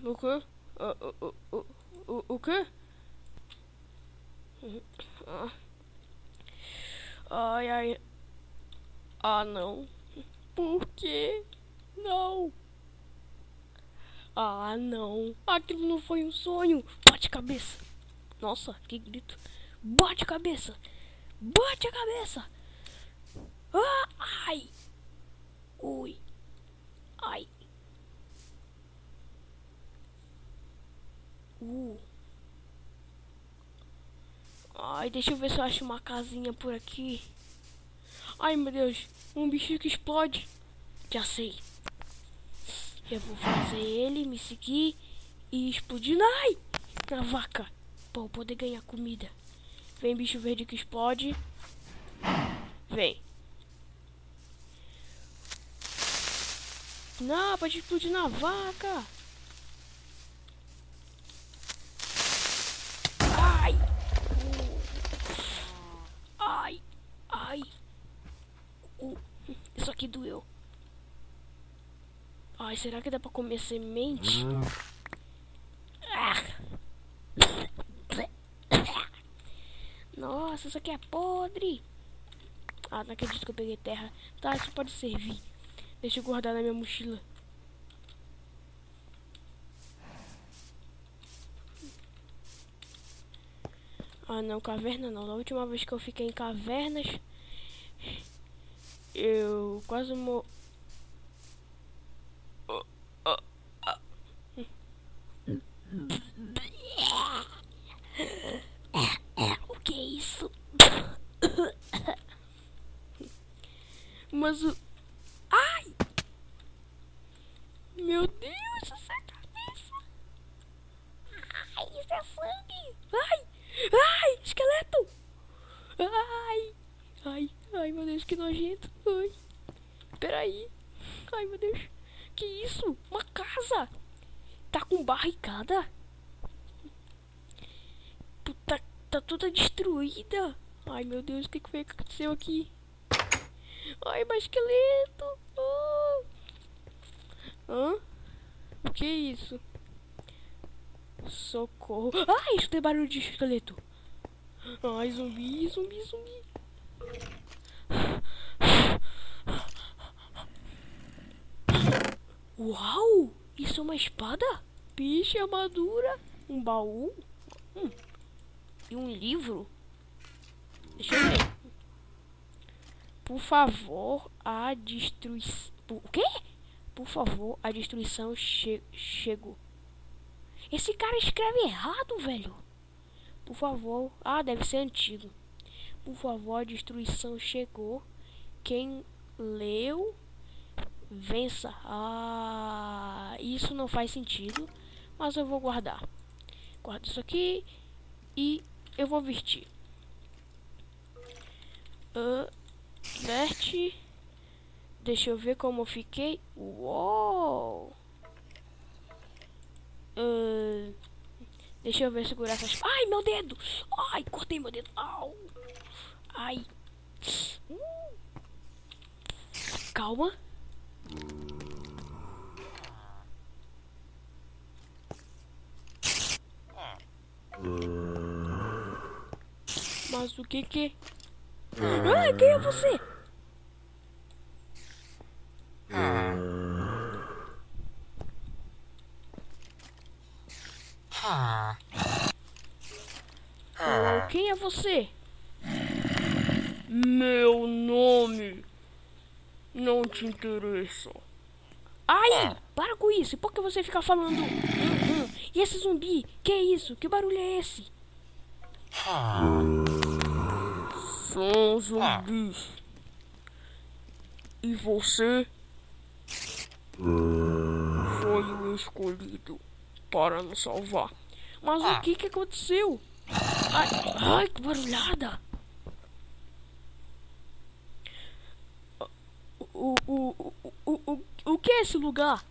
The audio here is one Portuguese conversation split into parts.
O quê? O quê? Ah. Ai, ai. Ah, não. Por quê? Não. Ah, não. Aquilo não foi um sonho. Bate cabeça. Nossa, que grito. Bate cabeça. Bate a cabeça. Ah, ai. Ui. Ai. Ai, deixa eu ver se eu acho uma casinha por aqui. Ai, meu Deus. Um bicho que explode. Já sei. Eu vou fazer ele me seguir e explodir. Ai! Na vaca. Pra eu poder ganhar comida. Vem, bicho verde que explode. Vem. Não, pode explodir na vaca. Ai! Ai! Ai! Isso aqui doeu. Ai, será que dá pra comer semente? Ah. Nossa, isso aqui é podre. Ah, não acredito que eu peguei terra. Tá, isso pode servir. Deixa eu guardar na minha mochila. Ah, não, caverna não. Da última vez que eu fiquei em cavernas, eu quase O que é isso? Mas o... Ai! Meu Deus, isso é cabeça! Ai, isso é sangue! Ai! Ai, esqueleto! Ai! Ai, ai, meu Deus, que nojento! Ai! Peraí! Ai, meu Deus! Que isso? Uma casa! Tá com barricada? Puta, tá toda destruída! Ai, meu Deus, o que foi que aconteceu aqui? Ai, mais esqueleto! Oh. Hã? O que é isso? Socorro! Ai, isso tem barulho de esqueleto! Ai, zumbi, zumbi, zumbi! Uau! Isso é uma espada? Piche, armadura, um baú e um livro. Deixa eu ver. Por favor, a destruição... O quê? Por favor, a destruição chegou. Esse cara escreve errado, velho. Por favor... Ah, deve ser antigo. Por favor, a destruição chegou. Quem leu, vença. Ah, isso não faz sentido. Mas eu vou guardar. Guardo isso aqui e eu vou vestir. Veste. Deixa eu ver como eu fiquei. Uou! Deixa eu ver segurar essas... Ai, meu dedo! Ai, cortei meu dedo. Au! Ai. Calma. Mas o que que... Ah, quem é você? Quem é você? Meu nome não te interessa. Ai, para com isso. Por que você fica falando? E esse zumbi? Que é isso? Que barulho é esse? São zumbis. E você foi o escolhido para me salvar. Mas o que aconteceu? Ai, ai, que barulhada! O que é esse lugar?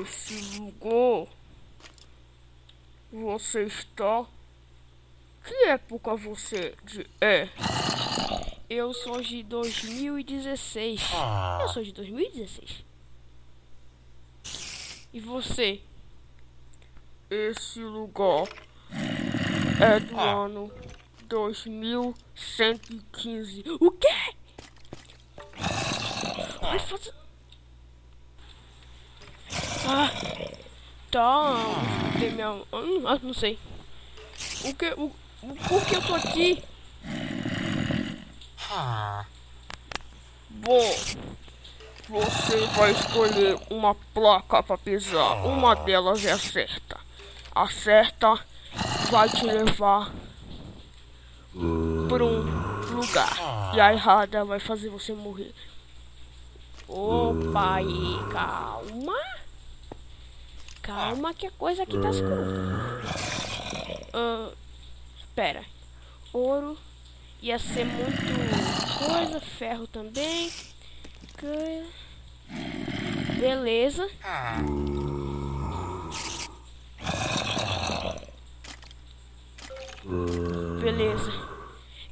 Esse lugar... Você está... Que época você é? Eu sou de 2016. Eu sou de 2016. E você? Esse lugar é do ano 2115. O quê? Vai fazer... Ah, tá. Tem minha... não sei. Por que eu tô aqui? Bom, você vai escolher uma placa pra pisar. Uma delas é a certa. A certa vai te levar por um lugar. E a errada vai fazer você morrer. Opa, aí, calma. Calma que a coisa aqui tá escura. Espera. Ouro ia ser muito coisa. Ferro também. Beleza. Beleza.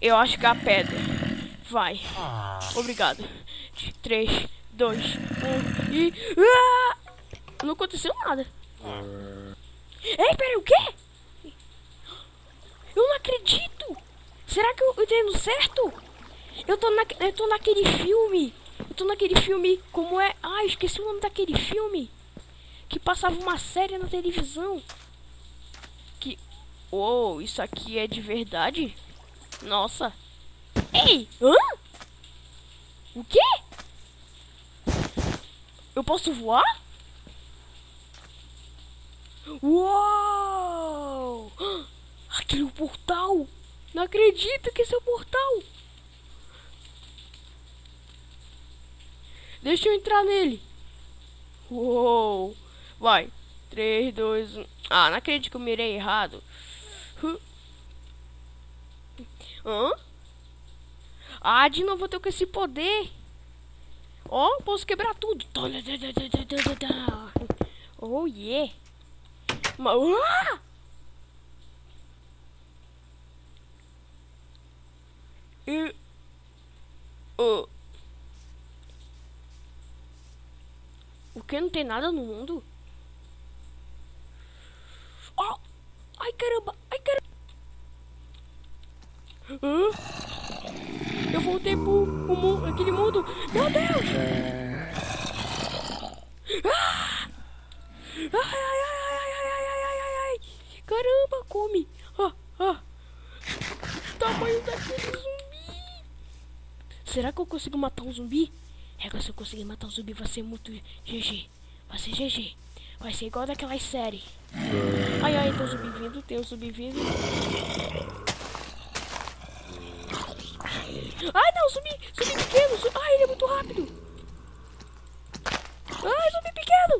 Eu acho que é a pedra. Vai. Obrigado. 3, 2, 1 e... Ah! Não aconteceu nada. Ei, peraí, o quê? Eu não acredito. Será que eu entrei no certo? Eu tô naquele filme. Eu tô naquele filme, como é? Ah, esqueci o nome daquele filme. Que passava uma série na televisão. Que... Oh, isso aqui é de verdade? Nossa. Ei, hã? O quê? Eu posso voar? Uou! Aquele é o portal! Não acredito que esse é o portal! Deixa eu entrar nele! Uou! Vai! 3, 2, 1... Ah, não acredito que eu mirei errado! Hã? Ah, de novo eu tô com esse poder! Ó, oh, posso quebrar tudo! Oh, yeah! O que? Não tem nada no mundo? Oh! Ai, caramba! Ai, caramba! Eu voltei pro aquele mundo! Meu Deus! Ah! Ai, ai, ai, ai, ai, ai, ai, ai, ai! Caramba, come! O tamanho daquele zumbi! Será que eu consigo matar um zumbi? Se eu conseguir matar um zumbi vai ser muito GG. Vai ser GG. Vai ser igual daquelas séries. Ai, ai, tem um zumbi vindo, tem um zumbi vindo. Ai, não, zumbi pequeno. Ai, ele é muito rápido. Ai, zumbi pequeno.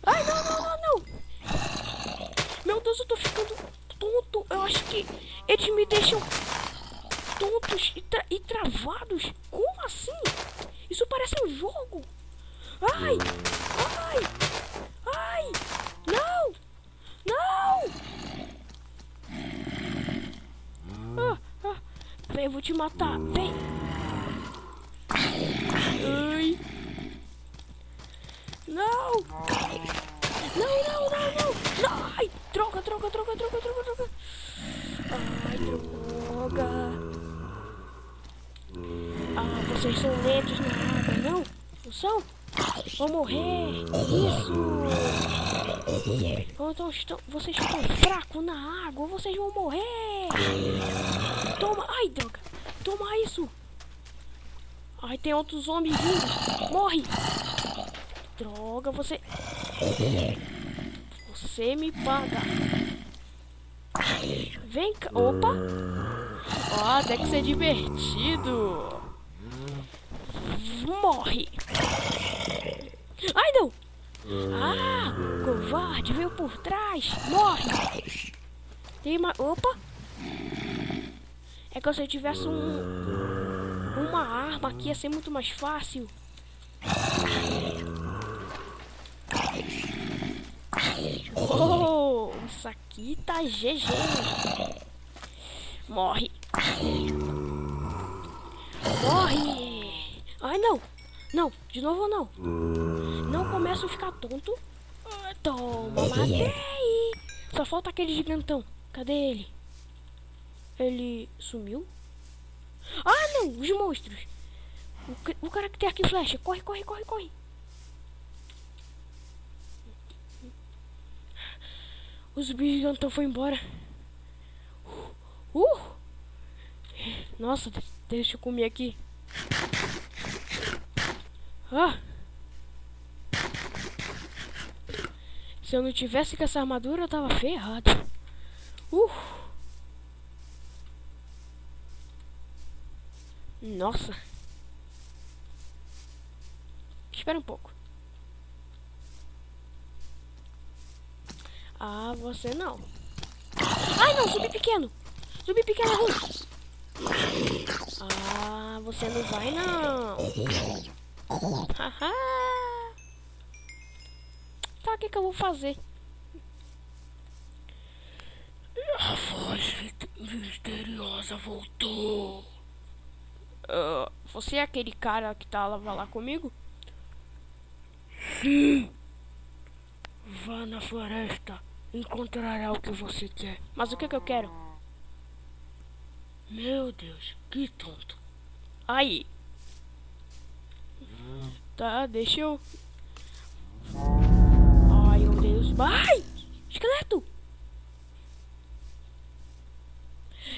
Ai, não. Meu Deus, eu tô ficando tonto. Eu acho que eles me deixam tontos e travados. Como assim? Isso parece um jogo. Ai, não. Vem, eu vou te matar. Vem. Ai. Não. Ai, droga. Ai, droga. Ah, vocês são lentos na água, não? Não são? Vão morrer. Isso. Então, vocês estão fracos na água. Vocês vão morrer. Toma. Ai, droga. Toma isso. Ai, tem outros zombies vindo. Morre. Droga, você me paga. Vem cá. Opa. Ó, deve ser divertido. Morre. Ai, não. Ah, covarde, veio por trás. Morre. Tem uma... Opa. É que se eu tivesse uma arma aqui ia ser muito mais fácil. Oh, isso aqui tá GG. Morre. Ai, não. De novo não. Não começa. começo a ficar tonto. Toma, matei. Só falta aquele gigantão. Cadê ele? Ele sumiu? Ah, não! Os monstros. O cara que tem aqui flecha. Corre, corre, corre, corre. Os gigantão foi embora. Nossa, deixa eu comer aqui. Ah! Se eu não tivesse com essa armadura, eu tava ferrado. Nossa. Espera um pouco. Ah, você não. Ai, não, zumbi pequeno. Zumbi pequeno é ruim. Ah, você não vai, não. Haha. Tá, o que eu vou fazer? A voz misteriosa voltou. Você é aquele cara que tava lá comigo? Sim. Vá na floresta. Encontrará o que você quer. Mas o que eu quero? Meu Deus, que tonto. Aí. Tá, deixa eu... Ai, meu Deus. Ai! Esqueleto!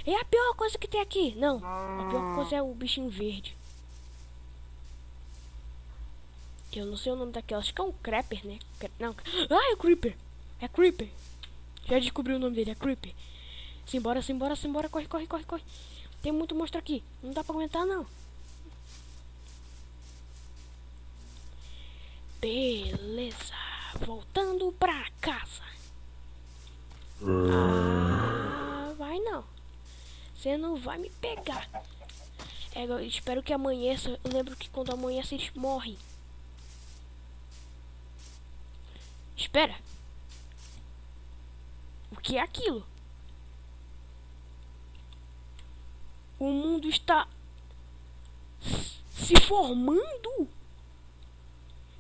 É a pior coisa que tem aqui. Não, a pior coisa é o bichinho verde. Eu não sei o nome daquela. Acho que é um Creeper, né? Não. Ah, é o Creeper. É Creeper. Já descobri o nome dele, é Creeper. Simbora, simbora, simbora. Corre, corre, corre, corre. Tem muito monstro aqui. Não dá pra aguentar, não. Beleza. Voltando pra casa. Ah, vai não. Você não vai me pegar. Eu espero que amanheça. Eu lembro que quando amanhece eles morrem. Espera. O que é aquilo? O mundo está se formando?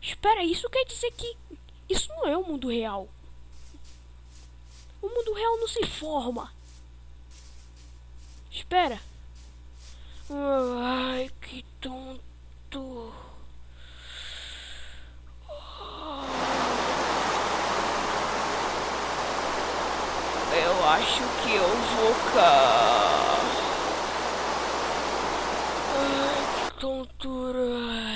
Espera, isso quer dizer que isso não é o mundo real. O mundo real não se forma. Espera. Ai, que tonto. Eu acho que eu vou cá. Ai, que tontura.